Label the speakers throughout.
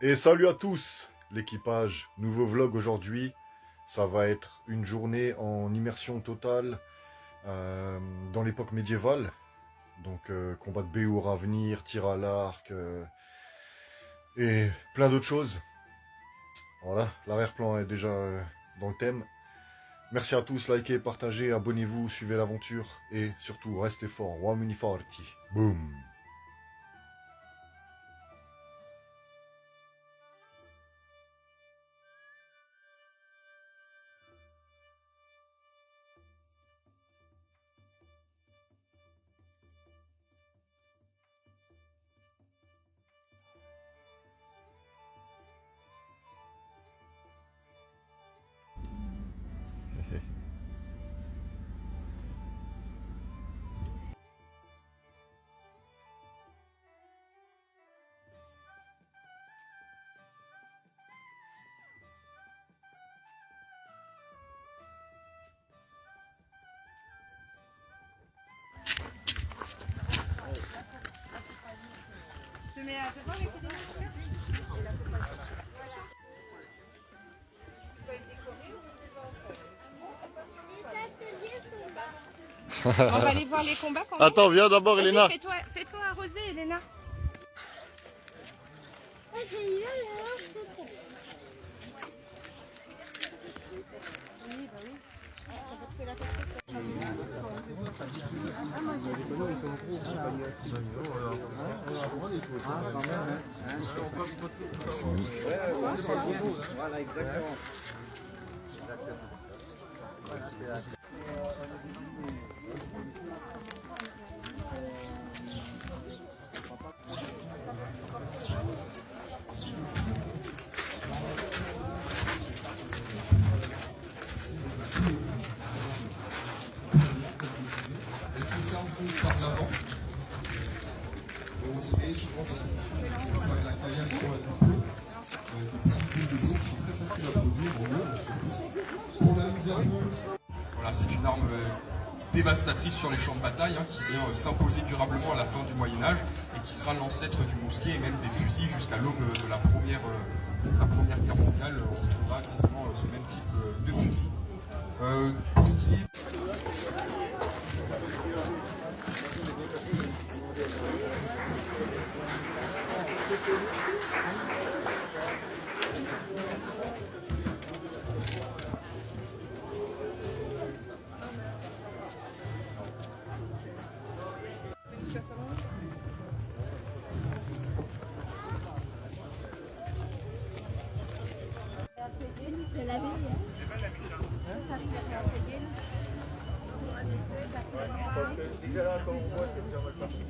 Speaker 1: Et salut à tous, l'équipage. Nouveau vlog aujourd'hui. Ça va être une journée en immersion totale dans l'époque médiévale. Donc combat de Béour à venir, tir à l'arc et plein d'autres choses. Voilà, l'arrière-plan est déjà dans le thème. Merci à tous, likez, partagez, abonnez-vous, suivez l'aventure et surtout restez forts. Uomini forti. Boom.
Speaker 2: On va aller voir les combats quand même.
Speaker 1: Attends, viens d'abord, Elena.
Speaker 2: Fais-toi arroser, Elena.
Speaker 3: Voilà, exactement.
Speaker 4: Par l'avant et souvent soit la caillasse soit du pot de l'eau qui sont très faciles à produire en eau. Pour la mise à feu, voilà, c'est une arme dévastatrice sur les champs de bataille qui vient s'imposer durablement à la fin du Moyen-Âge et qui sera l'ancêtre du mousquet et même des fusils jusqu'à l'aube de la première guerre mondiale. On retrouvera quasiment ce même type de fusil. Pour ce qui est
Speaker 5: C'est la vie.
Speaker 3: Déjà là, quand on voit, c'est déjà mal parti.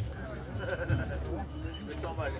Speaker 3: Je me sens mal.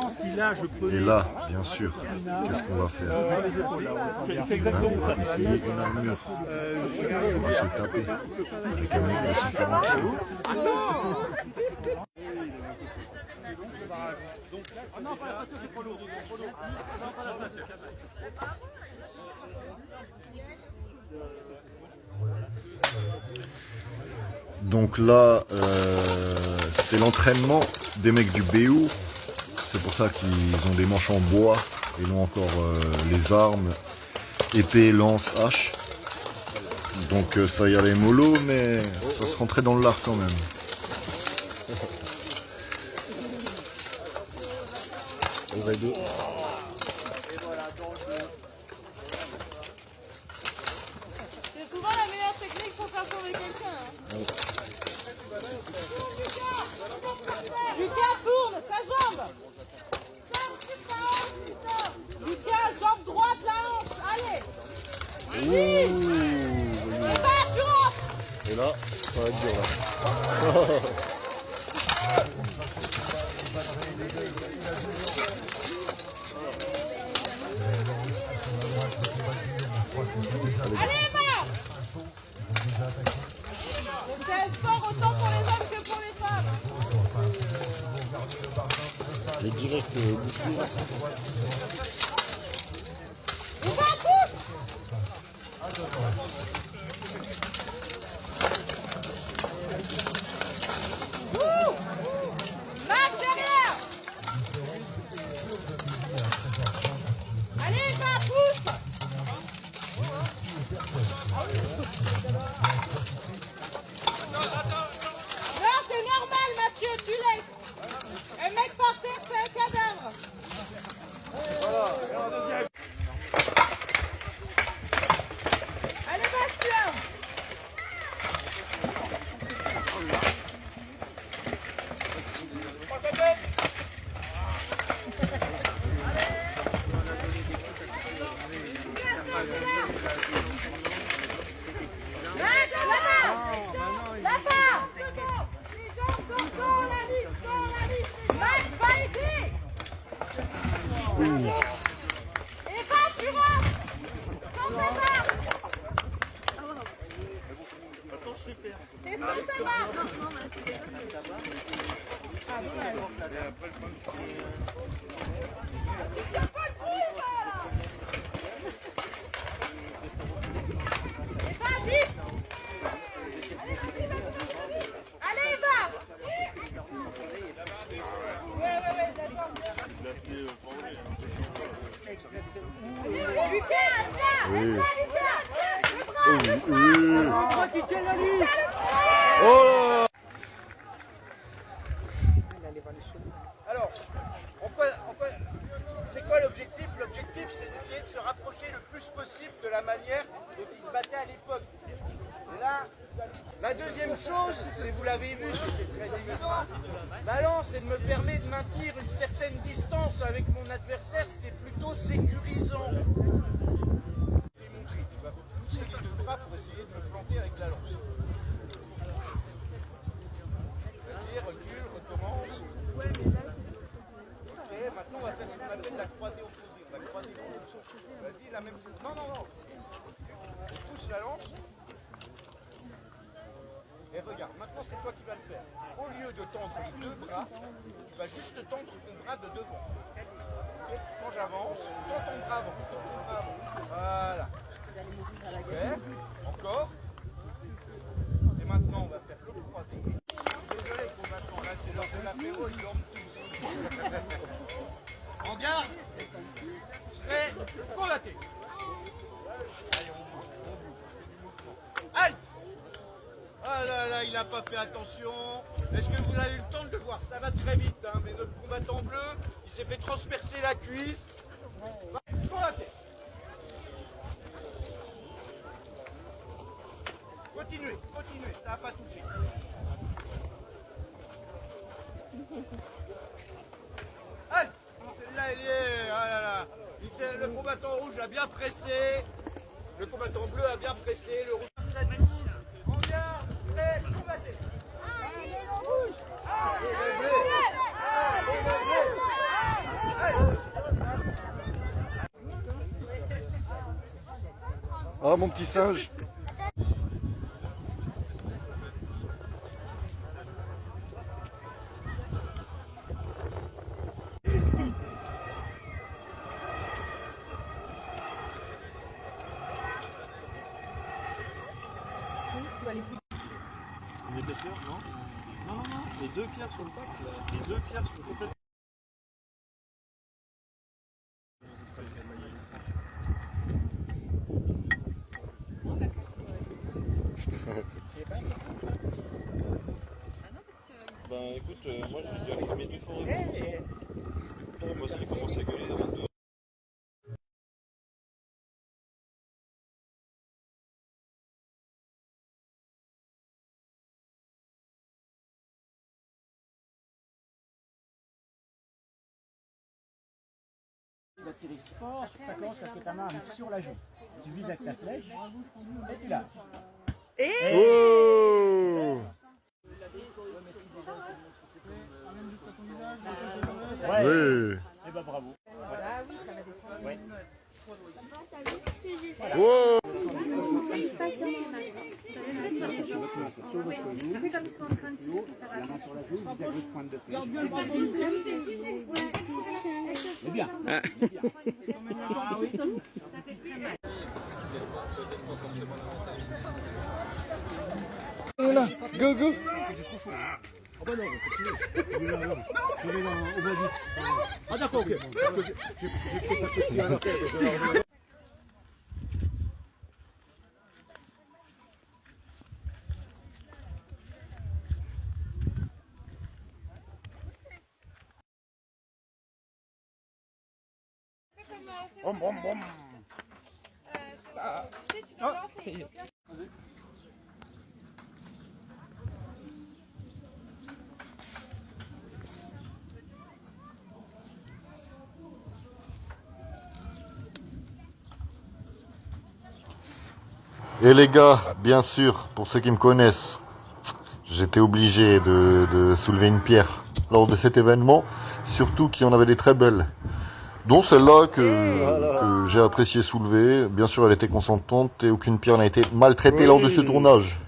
Speaker 6: Si là je prenais...
Speaker 1: Et là, bien sûr, qu'est-ce qu'on va faire?
Speaker 6: C'est exactement ça.
Speaker 1: Ici, une armure. On va se taper avec un mec de 140 kilos.
Speaker 6: Ah non, pas la ceinture, c'est trop lourd. Trop lourd. Non, pas la ceinture.
Speaker 1: Donc là, c'est l'entraînement des mecs du Béour. C'est pour ça qu'ils ont des manches en bois et non encore les armes, épée, lance, hache. Donc ça y allait mollo, mais ça se rentrait dans l'art quand même.
Speaker 5: C'est souvent la meilleure technique pour faire tomber quelqu'un. Lucas, tourne ta jambe. Lucas, jambe droite, la hanche. Allez. Oui. Et bah, tu rentres.
Speaker 1: Et là, ça va être dur là.
Speaker 5: Allez, Eva! C'est un sport autant pour les hommes que pour les femmes.
Speaker 1: Le direct bouclier.
Speaker 5: Eva, pousse! Max, derrière! Allez, Eva, pousse! Non, c'est normal, Mathieu, tu laisses. Un mec par terre, c'est un cadavre. Allez, Bastien. Et pas, tu rentres. Quand ça va. Et quand ça va. Et pas, vite. Allez, Eva. Ouais, d'accord.
Speaker 6: Alors, c'est quoi l'objectif? L'objectif, c'est d'essayer de se rapprocher le plus possible de la manière dont ils se battaient à l'époque. Et là, la deuxième chose, c'est, vous l'avez vu, c'était très évident, c'est de me permettre de maintenir une certaine distance avec mon adversaire, ce qui est plutôt sécurisant. Tu vas pousser les deux bras pour essayer de me planter avec la lance. Vas-y, recule, recommence. Ok, maintenant on va faire ce qu'on appelle la croisée opposée. On va croiser les deux. Vas-y, la même chose. Non. On pousse la lance. Et regarde, maintenant c'est toi qui vas le faire. Au lieu de tendre les deux bras, tu vas juste tendre ton bras de devant. Okay. Quand j'avance, tends ton bras avant. Voilà. Super. Encore. Et maintenant on va faire le croisé. Désolé combattant, là c'est l'heure de l'apéro, ils dorment tous. En garde. Prêt, combattez. Allez, on bouge. Aïe. Ah là là, il n'a pas fait attention. Est-ce que vous avez eu le temps de le voir? Ça va très vite, hein, mais notre combattant bleu, il s'est fait transpercer la cuisse. Combattez. Continuez, ça n'a pas touché. Allez, celle-là, elle y est. Ah là là. Le combattant rouge a bien pressé. Le combattant bleu a bien pressé. Le rouge. En garde, prêt, combattez.
Speaker 1: Ah, mon petit singe.
Speaker 3: Les deux pierres, non? Non. Les deux pierres sur le top, là. Les deux pierres sont complètement. Ben écoute, moi je vais dire les premiers du fond. Moi aussi j'ai commencé à gueuler dans le.
Speaker 6: Tu vas tirer fort sur ta planche parce que ta main arrive sur la joue. Tu vises avec ta flèche et tu lâches.
Speaker 1: Oh! Oui.
Speaker 3: Eh ben bravo.
Speaker 2: Ah oui, ça va descendre.
Speaker 3: Ouais.
Speaker 1: Wow.
Speaker 5: C'est comme ils sont en train de tirer.
Speaker 3: C'est bien.
Speaker 1: Là, go, go.
Speaker 3: Ah d'accord, ok. Bom, bom, bom.
Speaker 1: Et les gars, bien sûr, pour ceux qui me connaissent, j'étais obligé de soulever une pierre lors de cet événement, surtout qu'il y en avait des très belles, dont celle-là que j'ai apprécié soulever. Bien sûr, elle était consentante et aucune pierre n'a été maltraitée lors de ce tournage.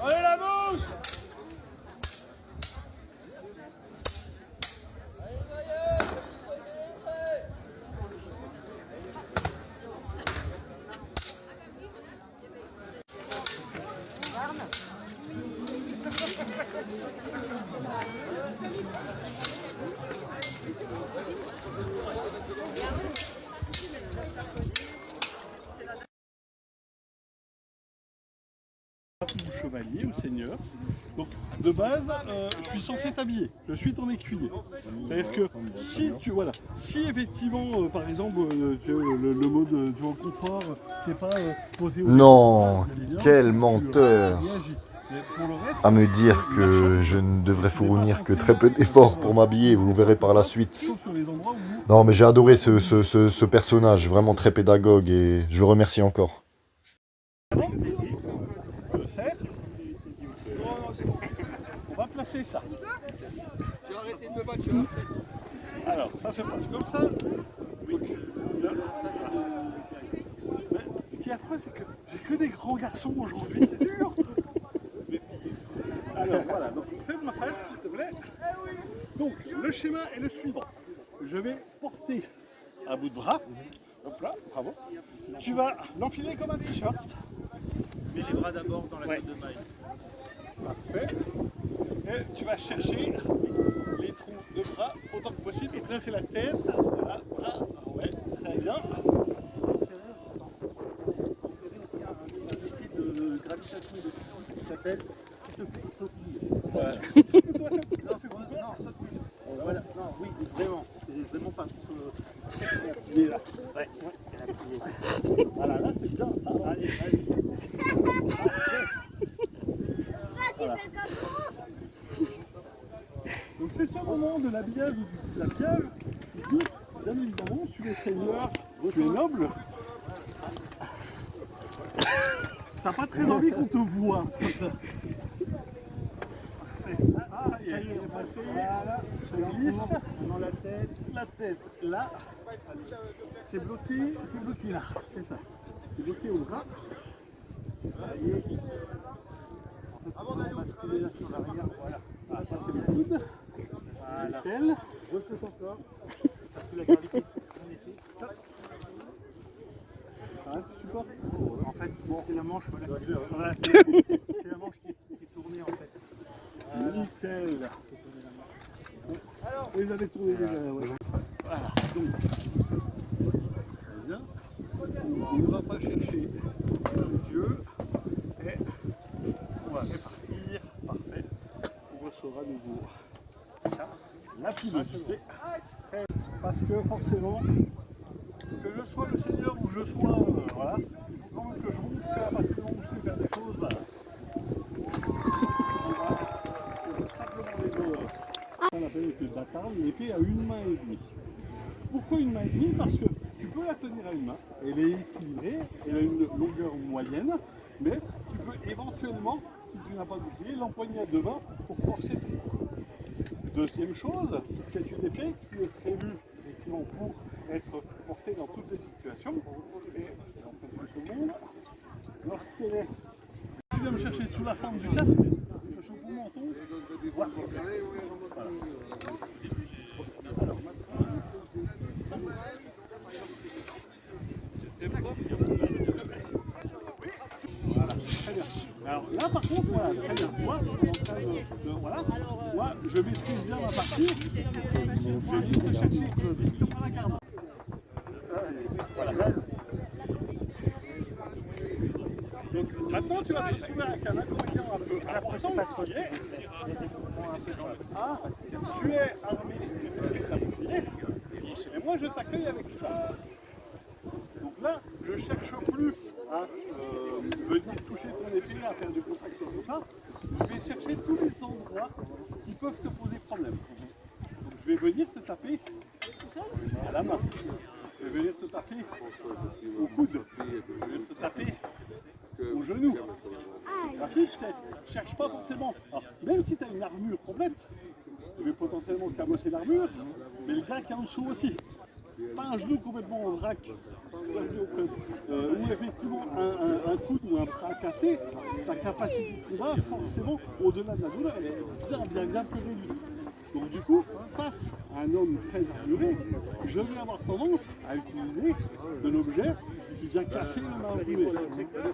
Speaker 3: Allez la mouche! Chevalier ou seigneur. Donc de base, je suis censé t'habiller. Je suis ton écuyer. C'est-à-dire que si tu si effectivement, par exemple, le mode du confort, c'est pas posé au
Speaker 1: Non,
Speaker 3: bien,
Speaker 1: quel menteur!
Speaker 3: mais pour le reste,
Speaker 1: À me dire que je ne devrais fournir que très peu d'efforts pour m'habiller, vous le verrez par la suite.
Speaker 3: sauf sur les endroits où
Speaker 1: Non, mais j'ai adoré ce personnage, vraiment très pédagogue, et je le remercie encore.
Speaker 3: certes, on va placer ça.
Speaker 6: J'ai arrêté de me battre,
Speaker 3: Alors, ça se passe comme ça. Oui. Là. Mais ce qui est affreux, c'est que j'ai que des grands garçons aujourd'hui, c'est dur. Alors voilà, donc fais-moi face s'il te plaît. Donc le schéma est le suivant. Je vais porter un bout de bras. Hop là, bravo. Tu vas l'enfiler comme un t-shirt. Mets les bras d'abord dans la cote de maille. Parfait. Et tu vas chercher les trous de bras autant que possible et placer la tête. Là, bras. Ouais, très bien. De gravitation et de physique qui s'appelle s'il te plaît, sautille. Voilà. Voilà, non, oui, vraiment, c'est vraiment pas il est là. Ouais, voilà, là c'est bien. Ah, allez, vas-y. Voilà. Donc c'est ce moment de l'habillage ou de l'habillage qui dit, bien évidemment, tu es seigneur, tu es noble. T'as pas très envie qu'on te voit comme ça. Ah, ça y est, j'ai passé. Voilà, je glisse. Maintenant la tête là. C'est bloqué là, c'est ça. C'est bloqué au bras. Et avant d'aller basculer là sur l'arrière, voilà. Ah, ça c'est le coude. Voilà. Nickel. Je saute encore. Parce que la gravité, en effet. manche, voilà. Voilà, c'est la manche qui est tournée en fait. Nickel. Vous les avez tournés déjà, ouais. Voilà, donc. Très bien. On ne va pas chercher les yeux. Et on va répartir. Parfait. On ressort à nouveau la pilosité. Parce que forcément, que je sois le seigneur ou je sois, voilà, il faut quand même que je montre qu'à partir du moment où je sais faire des choses, voilà. On va simplement les deux. On appelle l'épée de bâtard, une épée à 1 main et demie. Pourquoi 1 main et demie? Parce que tu peux la tenir à 1 main, elle est équilibrée, elle a une longueur moyenne, mais tu peux éventuellement, si tu n'as pas d'outil, l'empoigner à 2 mains pour forcer ton coup. Deuxième chose, c'est une épée qui est prévue effectivement pour être portée dans toutes les situations. Et on peut plus au monde. Lorsqu'elle est. Tu viens me chercher sous la forme du casque, je chauffe mon menton. Voilà. Alors, voilà, très bien. Alors là par contre, voilà, très bien. Moi, voilà. Moi, je maîtrise bien ma partie. Je viens de chercher à la garde. Voilà. Donc, maintenant, tu vas te souvenir avec un inconvénient un peu important qui est. Ah, tu es armé de ta bouclier, et moi je t'accueille avec ça. Donc là, je ne cherche plus à venir toucher ton épée, à faire du contact sur tout ça. Je vais chercher tous les endroits qui peuvent te poser problème. Donc je vais venir te taper à la main. Je vais venir te taper au coude. Je vais venir te taper au genou. La fiche, je cherche pas forcément. Alors, même si tu as une armure complète, je vais potentiellement cabosser l'armure, mais le gars qui est en dessous aussi. Pas un genou complètement en vrac, ou effectivement un coude ou un bras cassé, ta capacité de combat, forcément, au-delà de la douleur, elle est bien plus réduite. Donc du coup, face à un homme très armuré, je vais avoir tendance à utiliser un objet qui vient casser le armuré.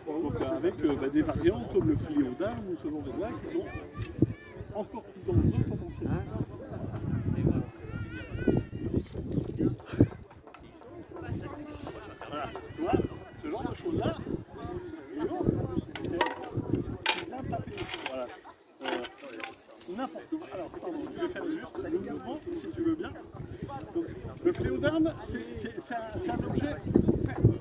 Speaker 3: Donc avec des variantes comme le fléau d'armes ou ce genre de blagues qui sont encore plus dangereux potentiellement. Voilà, tu vois, ce genre de choses-là, c'est bien tapé. Voilà. N'importe où. Alors, pardon, je vais faire juste le mouvement, si tu veux bien. Donc, le fléau d'armes, c'est un objet ferme.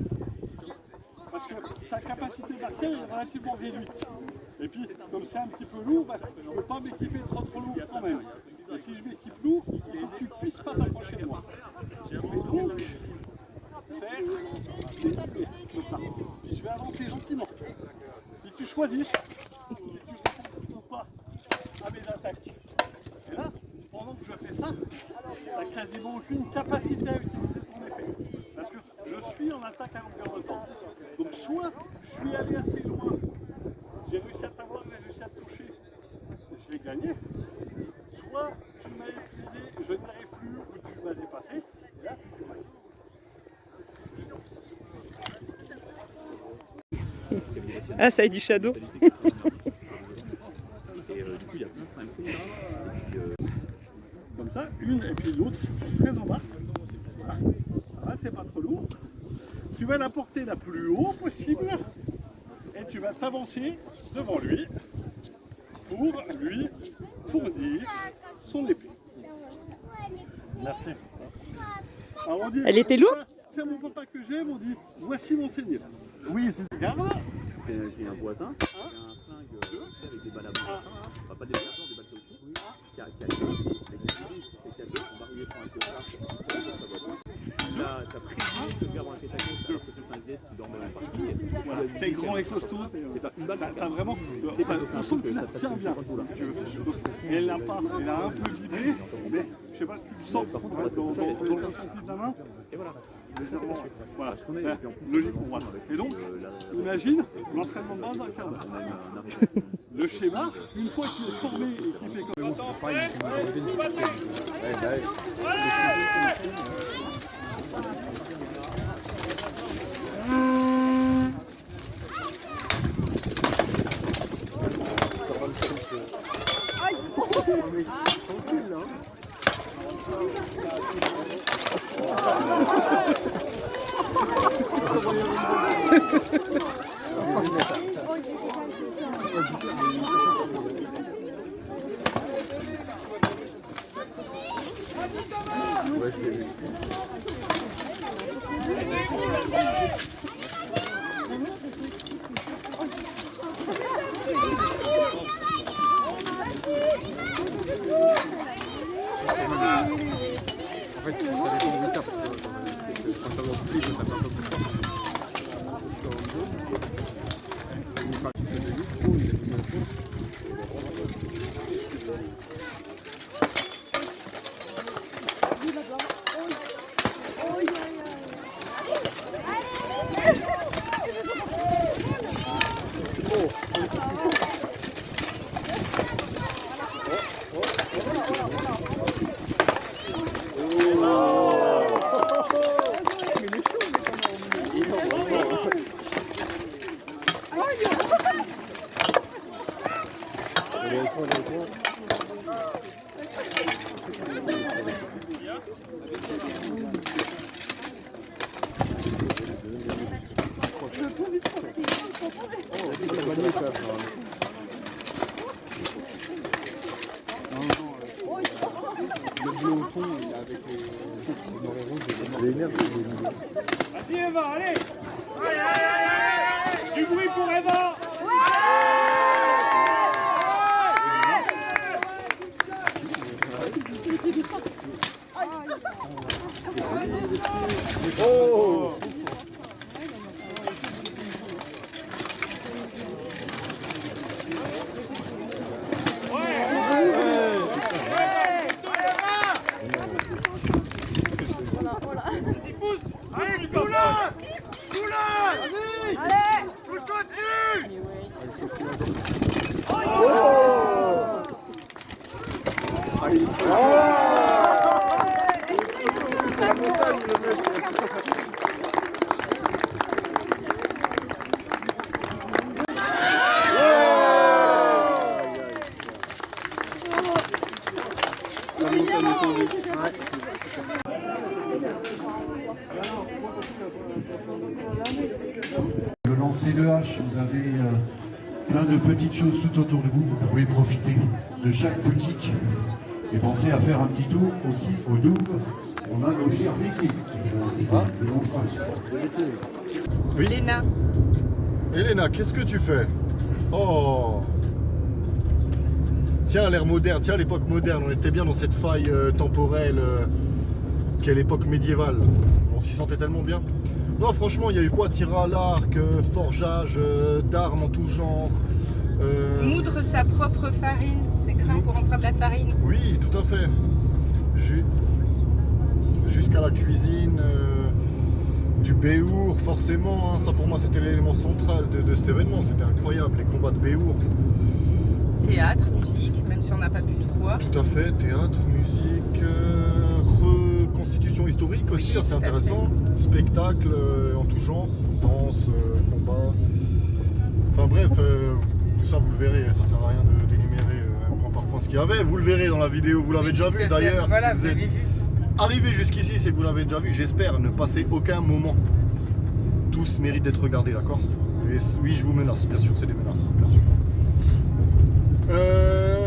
Speaker 3: Parce que sa capacité d'accès est relativement réduite. Et puis, comme c'est un petit peu lourd, je ne peux pas m'équiper trop lourd quand même. Et si je m'équipe lourd, il faut que tu ne puisses pas t'approcher de moi. Donc, faire des tapés, comme ça. Puis je vais avancer gentiment. Puis tu choisis si tu réponds ou pas à mes attaques. Et là, pendant que je fais ça, tu n'as quasiment aucune capacité à utiliser ton épée. Parce que je suis en attaque à longueur de temps. Donc soit je suis allé assez loin, j'ai réussi à t'avoir, j'ai réussi à te toucher, je vais gagner. Soit tu m'as épuisé, je n'y arrive plus, ou tu m'as dépassé. Et là, tu m'as
Speaker 7: Ah, ça est du shadow.
Speaker 3: comme ça, une et puis l'autre très en bas. Voilà. Là, c'est pas trop lourd. Tu vas la porter la plus haut possible et tu vas t'avancer devant lui pour lui fournir son épée. Merci. Alors on dit,
Speaker 7: Elle était lourde?
Speaker 3: c'est mon papa que j'aime, on dit voici mon seigneur. Oui, c'est garde.
Speaker 8: J'ai un voisin qui a un flingue avec des balles à bois. Enfin, pas des balles à bois, des balles qui a on va arriver sur un costard. T'as prévu de faire dans la tête à gauche alors que c'est un SDS qui dormait dans le parking.
Speaker 3: Voilà, t'es grand et costaud.
Speaker 8: C'est pas une balle,
Speaker 3: t'as vraiment. On sent que tu la tiens bien. Et elle a un peu vibré, mais je sais pas, tu le sens dans le senti de la main.
Speaker 8: Et voilà.
Speaker 3: Légèrement. Voilà, logique pour moi. Et donc, imagine l'entraînement de base d'un quart d'heure. Le schéma, une fois qu'il est formé et qu'il fait comme ça. Vas-y Eva, allez. Du bruit pour Eva.
Speaker 1: Oh!
Speaker 6: Allez, Poulain! Poulain! Vas-y! Allez! Touche-toi dessus!
Speaker 9: Le lancer de hache, vous avez plein de petites choses tout autour de vous. Vous pouvez profiter de chaque boutique et pensez à faire un petit tour aussi au Double. On a nos chères équipes qui font aussi des démonstrations.
Speaker 1: Oui.
Speaker 7: Léna.
Speaker 1: Elena, qu'est-ce que tu fais? Oh! Tiens, l'ère moderne, tiens, l'époque moderne. On était bien dans cette faille temporelle qu'est l'époque médiévale. On s'y sentait tellement bien. Non, franchement, il y a eu quoi? Tir à l'arc, forgeage d'armes en tout genre.
Speaker 7: Moudre sa propre farine. C'est craint pour en faire de la farine.
Speaker 1: Oui, tout à fait. Jusqu'à la cuisine, du béour, forcément. Hein, ça, pour moi, c'était l'élément central de cet événement. C'était incroyable, les combats de béour.
Speaker 7: Théâtre, musique, même si on n'a pas bu tout boire.
Speaker 1: Tout à fait, théâtre, musique, reconstitution historique aussi,
Speaker 7: Oui,
Speaker 1: assez
Speaker 7: tout à
Speaker 1: intéressant. Spectacle en tout genre, danse, combat. Enfin bref, tout ça vous le verrez, ça sert à rien d'énumérer point par point ce qu'il y avait. Vous le verrez dans la vidéo, vous l'avez déjà vu d'ailleurs.
Speaker 7: Voilà,
Speaker 1: Si
Speaker 7: vous
Speaker 1: vous êtes
Speaker 7: avez vu.
Speaker 1: arrivé jusqu'ici, c'est que vous l'avez déjà vu. J'espère ne passer aucun moment. Tous méritent d'être regardés, d'accord? Et oui, je vous menace, bien sûr, c'est des menaces, bien sûr.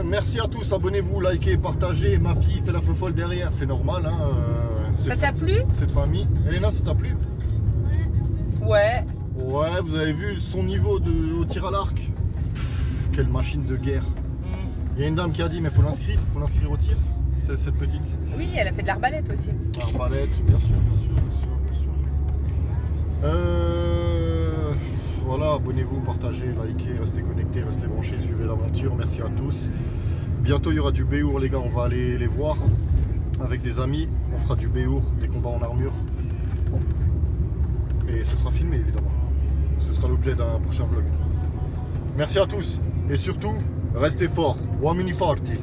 Speaker 1: Merci à tous, abonnez-vous, likez, partagez. Ma fille fait la folle derrière, c'est normal. Hein,
Speaker 7: Ça t'a plu?
Speaker 1: cette famille. Elena, ça t'a plu?
Speaker 7: Ouais.
Speaker 1: Ouais, vous avez vu son niveau au tir à l'arc? Pff, quelle machine de guerre. Il y a une dame qui a dit, mais faut l'inscrire au tir, cette petite.
Speaker 7: Oui, elle a fait de l'arbalète aussi.
Speaker 1: Arbalète, bien sûr, bien sûr, bien sûr, bien sûr. Voilà, abonnez-vous, partagez, likez, restez connectés, restez branchés, suivez l'aventure. Merci à tous. Bientôt, il y aura du béour, les gars, on va aller les voir avec des amis. On fera du béour, des combats en armure. Et ce sera filmé, évidemment. Ce sera l'objet d'un prochain vlog. Merci à tous. Et surtout, restez forts. One mini farty.